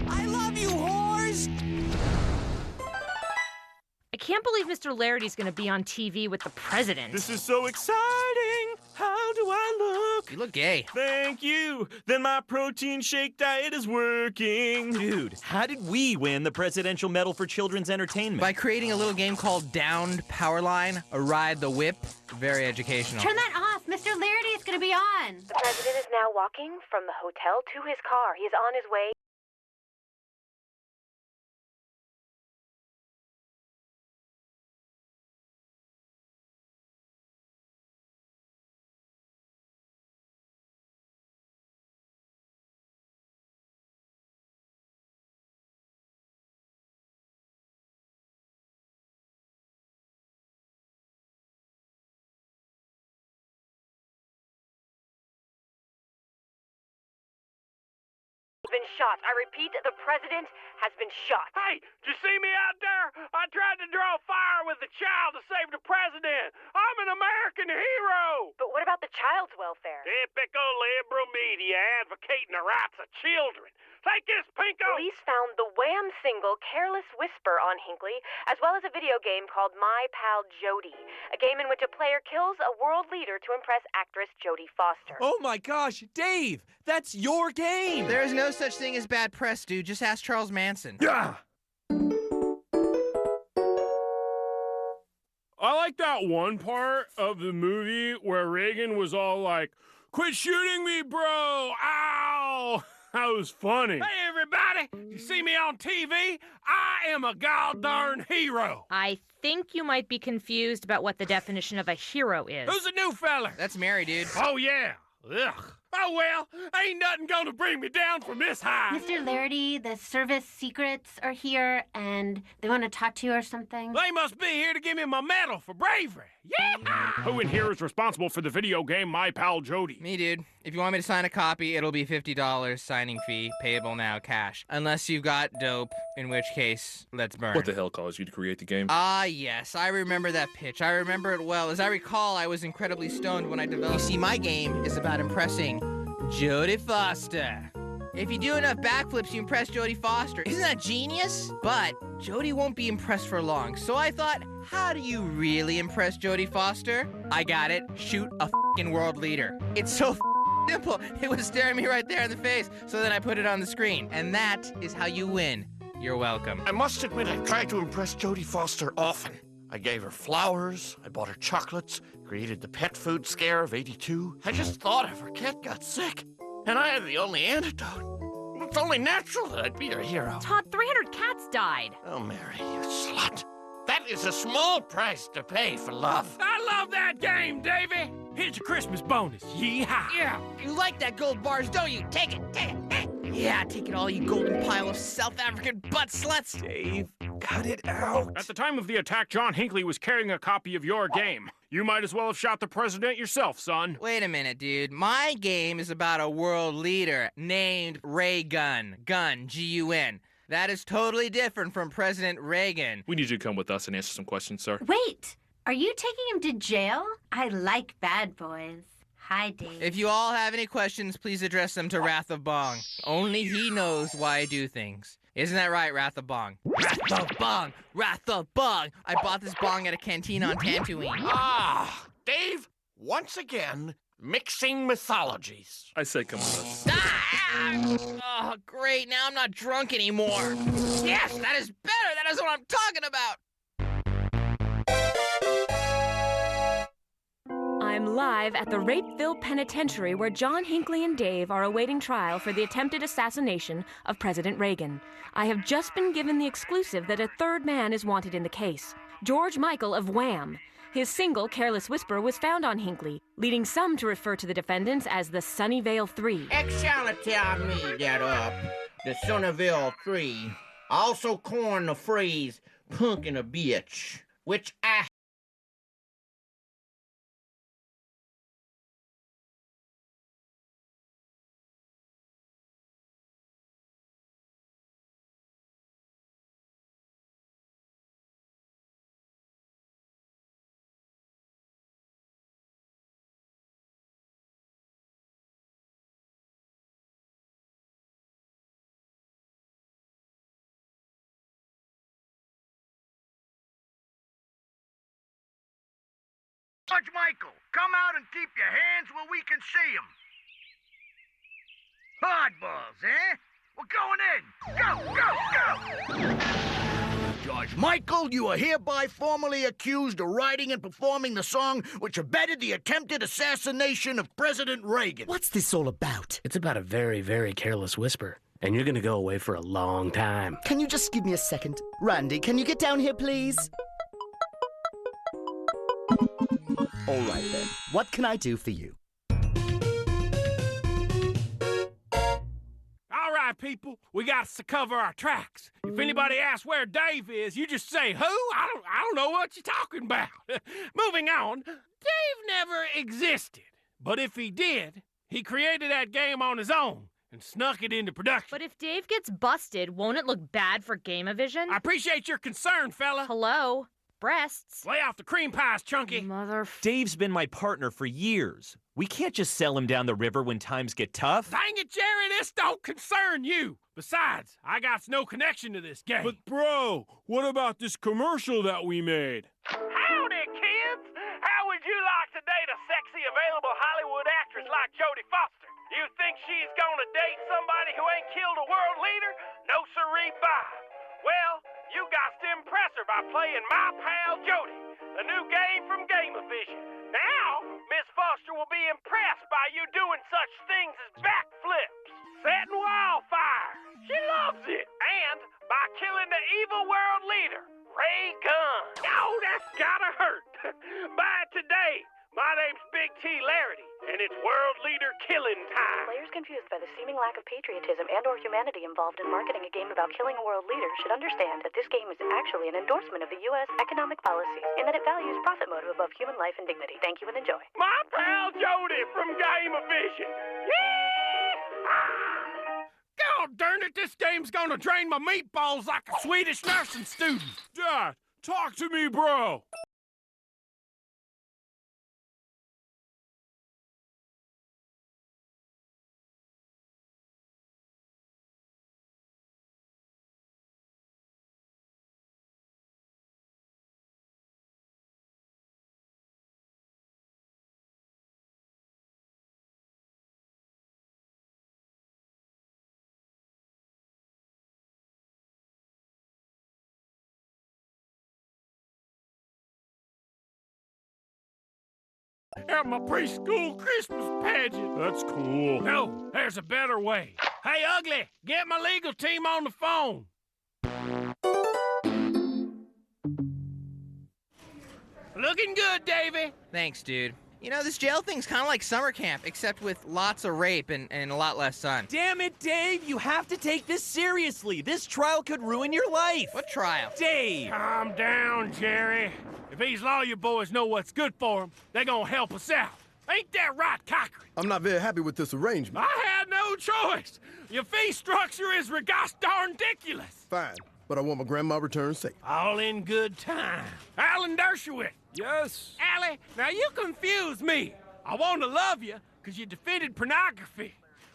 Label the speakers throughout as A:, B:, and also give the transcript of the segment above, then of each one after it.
A: I love you, whores!
B: I can't believe Mr. Larity's gonna be on TV with the president.
C: This is so exciting! How do I look?
A: You look gay.
C: Thank you! Then my protein shake diet is working!
D: Dude, how did we win the Presidential Medal for Children's Entertainment?
A: By creating a little game called Downed Powerline, a Ride the Whip. Very educational.
E: Turn that off. Mr. Larity is going to be on.
F: The president is now walking from the hotel to his car. He is on his way. Been shot. I repeat, the president has been shot.
G: Hey, did you see me out there? I tried to draw fire with a child to save the president. I'm an American hero.
F: But what about the child's welfare?
G: Typical liberal media advocating the rights of children. Take this, Pinko.
F: Police found the Wham single Careless Whisper on Hinckley, as well as a video game called My Pal Jodie, a game in which a player kills a world leader to impress actress Jodie Foster.
D: Oh my gosh, Dave! That's your game!
A: There is no such thing as bad press, dude. Just ask Charles Manson.
G: Yeah. I like that one part of the movie where Reagan was all like, "Quit shooting me, bro! Ow!" That was funny. Hey, everybody! You see me on TV? I am a goddamn hero.
B: I think you might be confused about what the definition of a hero is.
G: Who's the new fella?
A: That's Mary, dude.
G: Oh, yeah. Ugh. Oh, well, ain't nothing gonna bring me down from this high.
E: Mr. Larity, the service secrets are here, and they want to talk to you or something.
G: They must be here to give me my medal for bravery. Yeah! Who in here is responsible for the video game My Pal Jodie?
A: Me, dude. If you want me to sign a copy, it'll be $50 signing fee, payable now, cash. Unless you've got dope, in which case, let's burn.
H: What the hell caused you to create the game?
A: Ah, yes, I remember that pitch. I remember it well. As I recall, I was incredibly stoned when I developed. You see, my game is about impressing Jodie Foster. If you do enough backflips, you impress Jodie Foster. Isn't that genius? But Jodie won't be impressed for long. So I thought, how do you really impress Jodie Foster? I got it. Shoot a f***ing world leader. It's so simple. It was staring me right there in the face. So then I put it on the screen. And that is how you win. You're welcome.
I: I must admit I tried to impress Jodie Foster often. I gave her flowers, I bought her chocolates, created the pet food scare of '82. I just thought if her cat got sick, and I had the only antidote. It's only natural that I'd be her hero.
B: Todd, 300 cats died.
I: Oh, Mary, you slut. That is a small price to pay for love.
G: I love that game, Davey. Here's your Christmas bonus. Yeehaw.
A: Yeah, you like that gold bars, don't you? Take it, take it. Yeah, take it all, you golden pile of South African butt sluts.
C: Dave, cut it out.
G: At the time of the attack, John Hinckley was carrying a copy of your game. You might as well have shot the president yourself, son.
A: Wait a minute, dude. My game is about a world leader named Reagan. Gun, G-U-N. That is totally different from President Reagan.
H: We need you to come with us and answer some questions, sir.
E: Wait, are you taking him to jail? I like bad boys. Hi, Dave.
A: If you all have any questions, please address them to Wrath of Bong. Only he knows why I do things. Isn't that right, Wrath of Bong? Wrath of Bong! Wrath of Bong! I bought this bong at a canteen on Tatooine.
I: Ah, Dave, once again, mixing mythologies.
H: I say come with us.
A: Ah! Oh, great. Now I'm not drunk anymore. Yes, that is better. That is what I'm talking about.
B: I'm live at the Rapeville Penitentiary where John Hinckley and Dave are awaiting trial for the attempted assassination of President Reagan. I have just been given the exclusive that a third man is wanted in the case, George Michael of Wham! His single, Careless Whisper, was found on Hinckley, leading some to refer to the defendants as the Sunnyvale Three.
J: Tell me that the Sunnyvale Three, also coined the phrase punk in a bitch, which I
K: Judge Michael, come out and keep your hands where we can see 'em. Hardballs, eh? We're going in. Go, go, go! Judge Michael, you are hereby formally accused of writing and performing the song which abetted the attempted assassination of President Reagan.
L: What's this all about? It's about a very, very careless whisper. And you're gonna go away for a long time. Can you just give me a second? Randy, can you get down here, please? All right, then. What can I do for you?
G: All right, people, we got to cover our tracks. If anybody asks where Dave is, you just say, who? I don't know what you're talking about. Moving on, Dave never existed. But if he did, he created that game on his own and snuck it into production.
B: But if Dave gets busted, won't it look bad for Gameavision?
G: I appreciate your concern, fella.
B: Hello? Breasts.
G: Lay off the cream pies, Chunky.
D: Dave's been my partner for years. We can't just sell him down the river when times get tough.
G: Dang it, Jerry, this don't concern you. Besides, I got no connection to this game.
C: But bro, what about this commercial that we made?
G: Howdy, kids! How would you like to date a sexy, available Hollywood actress like Jodie Foster? You think she's gonna date somebody who ain't killed a world leader? No siree, bye. Well, you got to impress her by playing My Pal Jodie, a new game from Gameavision. Now, Miss Foster will be impressed by you doing such things as backflips, setting wildfires. She loves it. And by killing the evil world leader, Ray Gunn. Oh, that's gotta hurt. Bye today. My name's Big T Larity, and it's world leader killing time.
F: Players confused by the seeming lack of patriotism and/or humanity involved in marketing a game about killing a world leader should understand that this game is actually an endorsement of the U.S. economic policies in that it values profit motive above human life and dignity. Thank you and enjoy.
G: My pal Jodie from Gameavision. God darn it, this game's gonna drain my meatballs like a Swedish nursing student.
C: Dad, talk to me, bro.
G: At my preschool Christmas pageant.
C: That's cool.
G: No, there's a better way. Hey, Ugly, get my legal team on the phone. Looking good, Davey.
A: Thanks, dude. You know, this jail thing's kind of like summer camp, except with lots of rape and a lot less sun.
D: Damn it, Dave! You have to take this seriously. This trial could ruin your life.
A: What trial?
D: Dave!
G: Calm down, Jerry. If these lawyer boys know what's good for them, they're gonna help us out. Ain't that right, Cochran?
M: I'm not very happy with this arrangement.
G: I had no choice. Your fee structure is gosh darn ridiculous.
M: Fine, but I want my grandma returned safe.
G: All in good time. Alan Dershowitz.
C: Yes?
G: Allie, now you confuse me. I want to love you because you defeated pornography.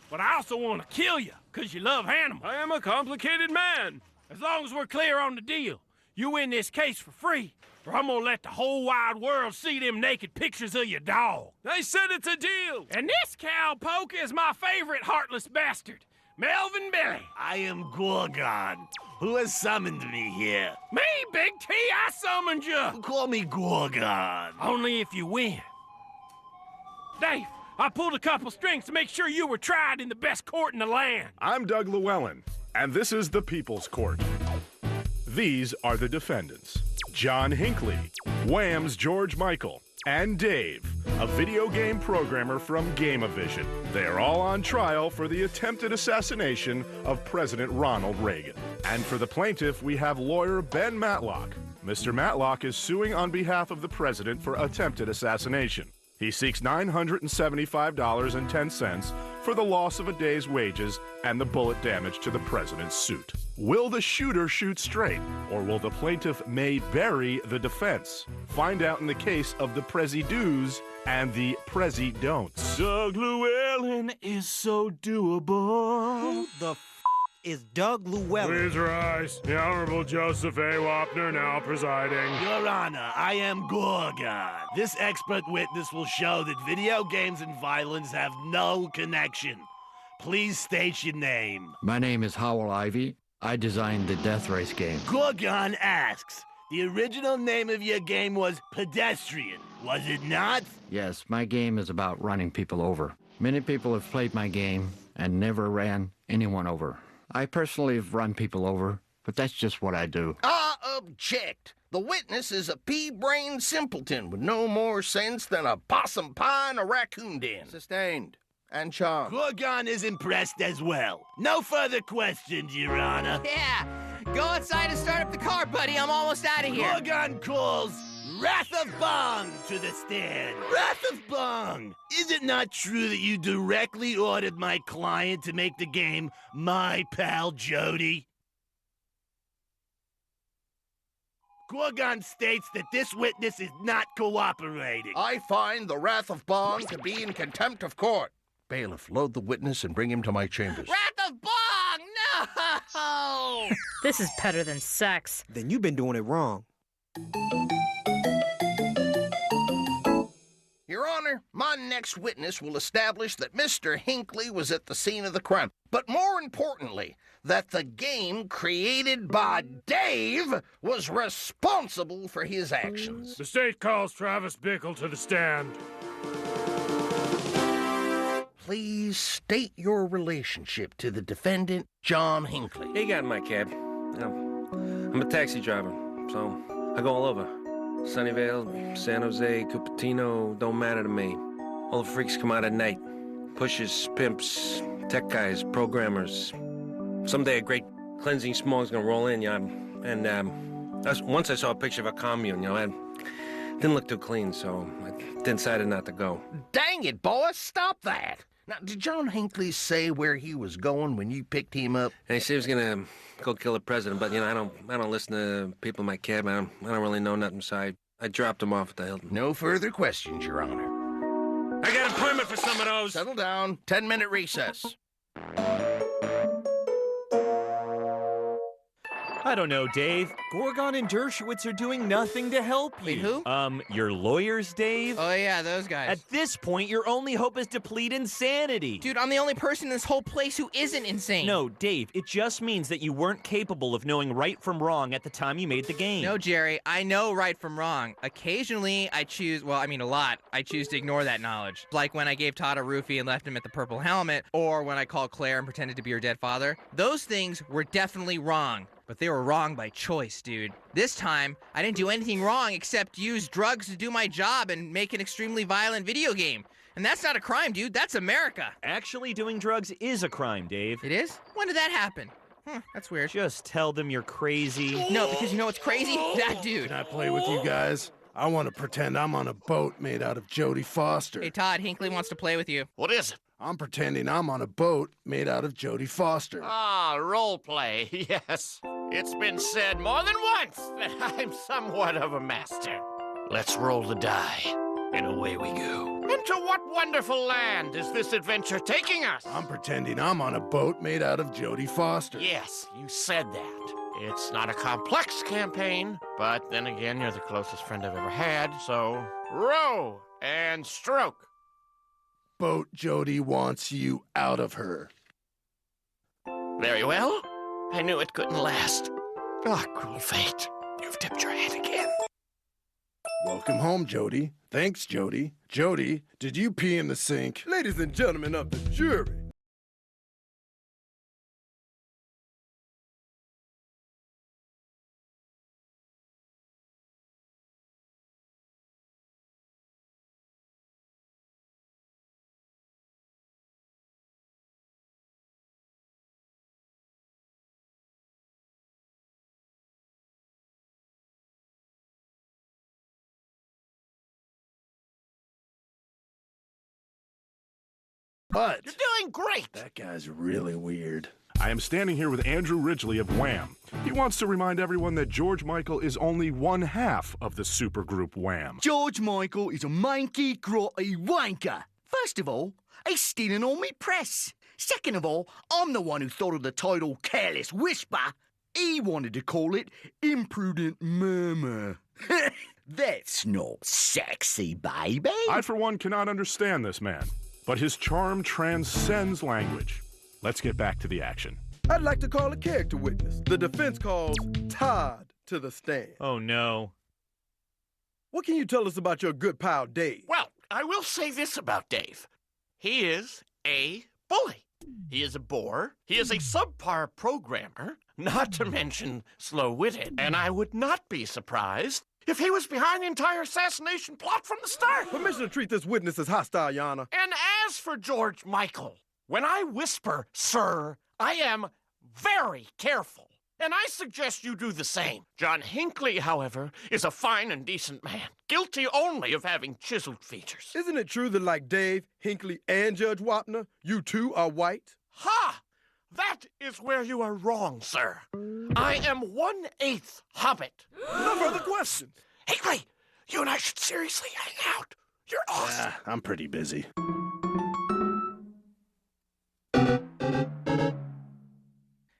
G: But I also want to kill you because you love animals.
C: I am a complicated man.
G: As long as we're clear on the deal, you win this case for free, or I'm gonna let the whole wide world see them naked pictures of your dog.
C: I said it's a deal.
G: And this cowpoke is my favorite heartless bastard, Melvin Billy.
N: I am Gorgon. Who has summoned me here?
G: Me, Big T, I summoned you.
N: Call me Gorgon.
G: Only if you win. Dave, I pulled a couple strings to make sure you were tried in the best court in the land.
O: I'm Doug Llewellyn, and this is the People's Court. These are the defendants: John Hinckley, Wham's George Michael, and Dave, a video game programmer from Gameavision. They are all on trial for the attempted assassination of President Ronald Reagan. And for the plaintiff, we have lawyer Ben Matlock. Mr. Matlock is suing on behalf of the president for attempted assassination. He seeks $975.10 for the loss of a day's wages and the bullet damage to the president's suit. Will the shooter shoot straight, or will the plaintiff may bury the defense? Find out in the case of the Prezi-Do's and the Prezi-Don'ts.
C: Doug Llewellyn is so doable.
D: Who the
P: is Doug Llewellyn.
G: Please rise. The Honorable Joseph A. Wapner now presiding.
N: Your Honor, I am Gorgon. This expert witness will show that video games and violence have no connection. Please state your name.
Q: My name is Howell Ivy. I designed the Death Race game.
N: Gorgon asks, the original name of your game was Pedestrian, was it not?
Q: Yes, my game is about running people over. Many people have played my game and never ran anyone over. I personally have run people over, but that's just what I do.
J: I object. The witness is a pea-brained simpleton with no more sense than a possum pie in a raccoon den.
K: Sustained. And charmed.
N: Gorgon is impressed as well. No further questions, Your Honor.
A: Yeah, go outside and start up the car, buddy. I'm almost out of here.
N: Gorgon calls Wrath of Bong to the stand. Wrath of Bong! Is it not true that you directly ordered my client to make the game My Pal Jodie? Gorgon states that this witness is not cooperating.
J: I find the Wrath of Bong to be in contempt of court. Bailiff, load the witness and bring him to my chambers.
A: Wrath of Bong! No!
R: This is better than sex.
P: Then you've been doing it wrong.
J: Your Honor, my next witness will establish that Mr. Hinckley was at the scene of the crime, but more importantly, that the game created by Dave was responsible for his actions.
G: The state calls Travis Bickle to the stand.
J: Please state your relationship to the defendant, John Hinckley.
S: He got in my cab. I'm a taxi driver, so I go all over. Sunnyvale, San Jose, Cupertino, don't matter to me. All the freaks come out at night. Pushers, pimps, tech guys, programmers. Someday a great cleansing smog's gonna roll in, once I saw a picture of a commune, it didn't look too clean, so I decided not to go.
J: Dang it, boss, stop that! Now, did John Hinckley say where he was going when you picked him up?
S: And he said he was gonna go kill the president, but I don't listen to people in my cab. I don't really know nothing, so I dropped him off at the Hilton.
J: No further questions, Your Honor.
G: I got a permit for some of those.
J: Settle down. 10-minute recess.
D: I don't know, Dave. Gorgon and Dershowitz are doing nothing to help you.
A: Wait, who?
D: Your lawyers, Dave?
A: Oh, yeah, those guys.
D: At this point, your only hope is to plead insanity.
A: Dude, I'm the only person in this whole place who isn't insane.
D: No, Dave, it just means that you weren't capable of knowing right from wrong at the time you made the game.
A: No, Jerry, I know right from wrong. Occasionally, I choose to ignore that knowledge. Like when I gave Todd a roofie and left him at the Purple Helmet, or when I called Claire and pretended to be her dead father. Those things were definitely wrong. But they were wrong by choice, dude. This time, I didn't do anything wrong except use drugs to do my job and make an extremely violent video game. And that's not a crime, dude. That's America.
D: Actually doing drugs is a crime, Dave.
A: It is? When did that happen? That's weird.
D: Just tell them you're crazy.
A: No, because you know what's crazy? That dude.
M: Can I play with you guys? I want to pretend I'm on a boat made out of Jodie Foster.
A: Hey, Todd, Hinckley wants to play with you.
I: What is it?
M: I'm pretending I'm on a boat made out of Jodie Foster.
I: Ah, role play, yes. It's been said more than once that I'm somewhat of a master. Let's roll the die, and away we go. Into what wonderful land is this adventure taking us?
M: I'm pretending I'm on a boat made out of Jodie Foster.
I: Yes, you said that. It's not a complex campaign, but then again, you're the closest friend I've ever had, so row and stroke.
M: Boat Jodie wants you out of her.
I: Very well. I knew it couldn't last. Ah, cruel fate. You've tipped your hand again.
M: Welcome home, Jodie. Thanks, Jodie. Jodie, did you pee in the sink?
T: Ladies and gentlemen of the jury.
M: But
I: you're doing great.
M: That guy's really weird.
O: I am standing here with Andrew Ridgely of Wham. He wants to remind everyone that George Michael is only one half of the supergroup Wham.
K: George Michael is a manky, grotty wanker. First of all, he's stealing all me press. Second of all, I'm the one who thought of the title Careless Whisper. He wanted to call it Imprudent Murmur. That's not sexy, baby.
O: I, for one, cannot understand this man, but his charm transcends language. Let's get back to the action.
T: I'd like to call a character witness. The defense calls Todd to the stand.
D: Oh, no.
T: What can you tell us about your good pal, Dave?
I: Well, I will say this about Dave. He is a bully. He is a bore. He is a subpar programmer, not to mention slow-witted. And I would not be surprised if he was behind the entire assassination plot from the start.
T: Permission to treat this witness as hostile, Your Honor.
I: And as for George Michael, when I whisper, sir, I am very careful. And I suggest you do the same. John Hinckley, however, is a fine and decent man, guilty only of having chiseled features.
T: Isn't it true that like Dave, Hinckley, and Judge Wapner, you too are white?
I: Ha! That is where you are wrong, sir. I am 1/8 Hobbit.
T: No further questions.
I: Hinckley, you and I should seriously hang out. You're awesome.
M: I'm pretty busy.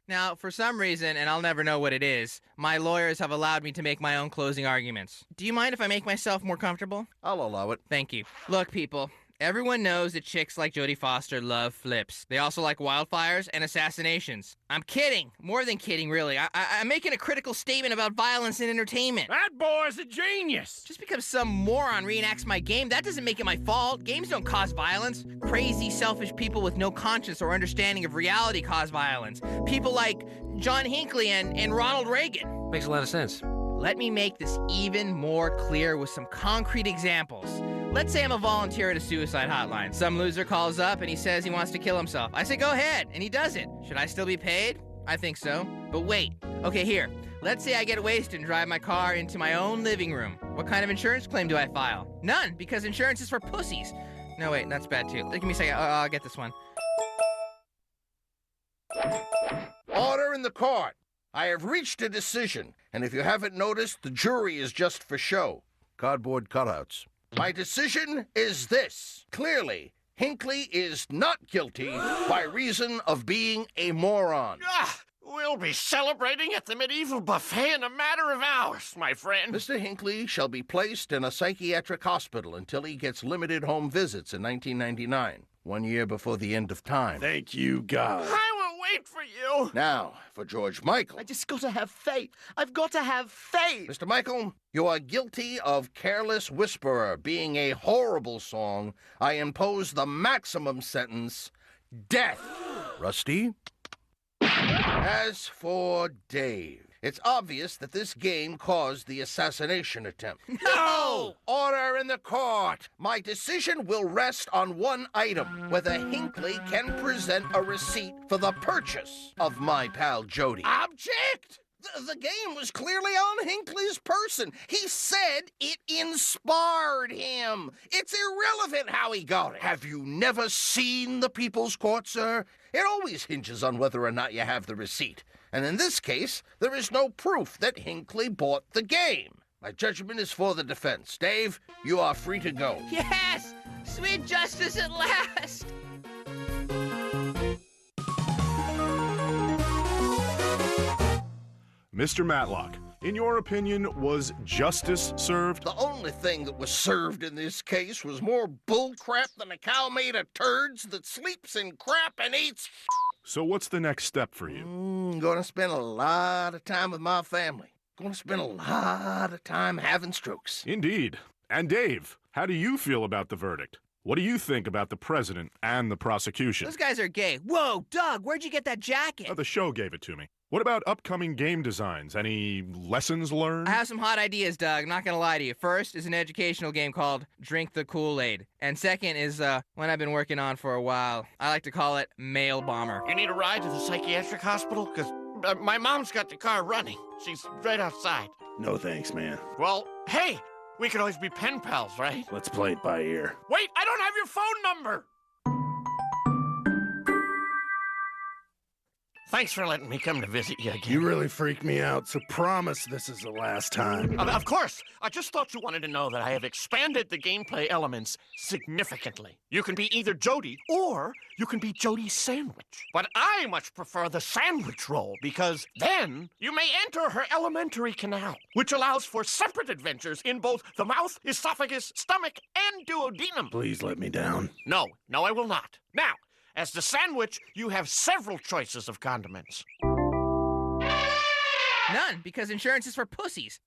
A: Now, for some reason, and I'll never know what it is, my lawyers have allowed me to make my own closing arguments. Do you mind if I make myself more comfortable?
J: I'll allow it.
A: Thank you. Look, people, everyone knows that chicks like Jodie Foster love flips. They also like wildfires and assassinations. I'm kidding. More than kidding, really. I'm making a critical statement about violence in entertainment.
G: That boy's a genius.
A: Just because some moron reenacts my game, that doesn't make it my fault. Games don't cause violence. Crazy, selfish people with no conscience or understanding of reality cause violence. People like John Hinckley and Ronald Reagan.
S: Makes a lot of sense.
A: Let me make this even more clear with some concrete examples. Let's say I'm a volunteer at a suicide hotline. Some loser calls up and he says he wants to kill himself. I say, go ahead, and he does it. Should I still be paid? I think so. But wait. Okay, here. Let's say I get wasted and drive my car into my own living room. What kind of insurance claim do I file? None, because insurance is for pussies. No, wait, that's bad too. Give me a second. I'll get this one.
J: Order in the court. I have reached a decision, and if you haven't noticed, the jury is just for show. Cardboard cutouts. My decision is this. Clearly, Hinckley is not guilty by reason of being a moron.
I: We'll be celebrating at the medieval buffet in a matter of hours, my friend.
J: Mr. Hinckley shall be placed in a psychiatric hospital until he gets limited home visits in 1999, 1 year before the end of time.
M: Thank you, God.
I: I will wait for you.
J: Now, for George Michael.
K: I just got to have faith. I've got to have faith.
J: Mr. Michael, you are guilty of Careless Whisperer being a horrible song. I impose the maximum sentence, death. Rusty? As for Dave, it's obvious that this game caused the assassination attempt.
A: No!
J: Order in the court. My decision will rest on one item, whether Hinckley can present a receipt for the purchase of my pal Jodie. Object! The game was clearly on Hinckley's person. He said it inspired him. It's irrelevant how he got it. Have you never seen the People's Court, sir? It always hinges on whether or not you have the receipt. And in this case, there is no proof that Hinckley bought the game. My judgment is for the defense. Dave, you are free to go.
A: Yes! Sweet justice at last!
O: Mr. Matlock, in your opinion, was justice served?
J: The only thing that was served in this case was more bullcrap than a cow made of turds that sleeps in crap and eats.
O: So what's the next step for you?
J: Gonna spend a lot of time with my family. Gonna spend a lot of time having strokes.
O: Indeed. And Dave, how do you feel about the verdict? What do you think about the president and the prosecution?
A: Those guys are gay. Whoa, Doug, where'd you get that jacket?
O: The show gave it to me. What about upcoming game designs? Any lessons learned?
A: I have some hot ideas, Doug. I'm not gonna lie to you. First is an educational game called Drink the Kool-Aid. And second is one I've been working on for a while. I like to call it Mail Bomber.
I: You need a ride to the psychiatric hospital? Because my mom's got the car running. She's right outside.
M: No thanks, man.
I: Well, hey, we could always be pen pals, right?
M: Let's play it by ear.
I: Wait, I don't have your phone number! Thanks for letting me come to visit you again.
M: You really freaked me out, so promise this is the last time.
I: Of course. I just thought you wanted to know that I have expanded the gameplay elements significantly. You can be either Jodie or you can be Jodie's sandwich. But I much prefer the sandwich role because then you may enter her alimentary canal, which allows for separate adventures in both the mouth, esophagus, stomach, and duodenum.
M: Please let me down.
I: No, I will not. Now, as the sandwich, you have several choices of condiments.
A: None, because insurance is for pussies.